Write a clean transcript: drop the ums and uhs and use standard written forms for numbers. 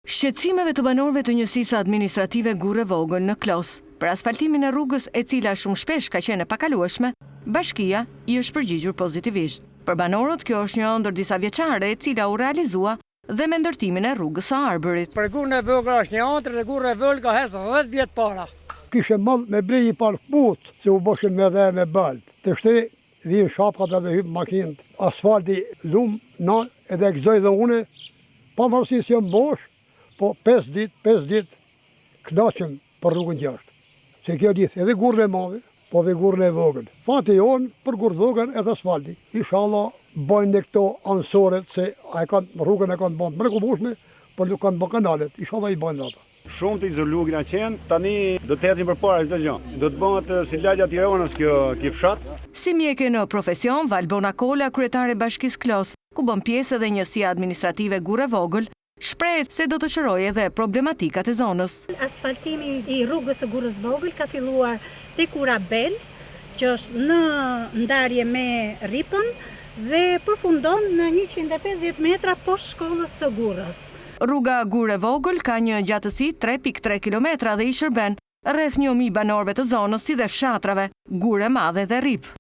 Shqetësimeve të banorëve të njësisë administrative Vogël në Klos për asfaltimin e rrugës e cila shumë shpesh ka qenë e pakalueshme, bashkia i është përgjigjur pozitivisht. Për banorët kjo është një ëndër disa vjeçare e cila u realizua dhe me ndërtimin e rrugës së Arbërit. Për Gurrën e Vogël është një ëndër dhe Gurrën e Vogël ka hes 10 vjet para. Kishe mall me blej i parë put, se u boshin me dhe me balë. Të shte, vijin shapkat edhe hypë makinët. Asfalti lumë, na, edhe gëzoj dhe une, pa mërësi si jam bosh, po 5 dit, knaqëm për rrugën gjashtë. Se kjo ditë edhe Gurrën e Madhe, po dhe Gurrën e Vogël. Fati jonë për Gurrën e Vogël edhe asfalti. Inshallah bojnë në këto anësoret, se rrugën e kanë bënë mrekullueshme, por nuk kanë bërë kanalet. Inshallah i bojnë ata. Shumë të izoluar kena qenë, tani do të ecim përpara çdo gjë. Do të bëhet si lagja e Tiranës kjo fshat. Si mjeke në profesion, Valbona Kola, kryetare e Bashkisë Klos, ku bën pjesë edhe njësia administrative Gurrën e Vogël, shpreh se do të shërojë edhe problematikat e zonës. Asfaltimi i rrugës së Gurrës Vogël ka filluar tek Bel, që është në ndarje me Ripën dhe përfundon në 150 metra poshtë shkollës së Gurrës. Rruga Gurrë e Vogël ka një gjatësi 3.3 km dhe i shërben rreth 1000 banorëve të zonës si dhe fshatrave Gurrë e Madhe dhe Rip.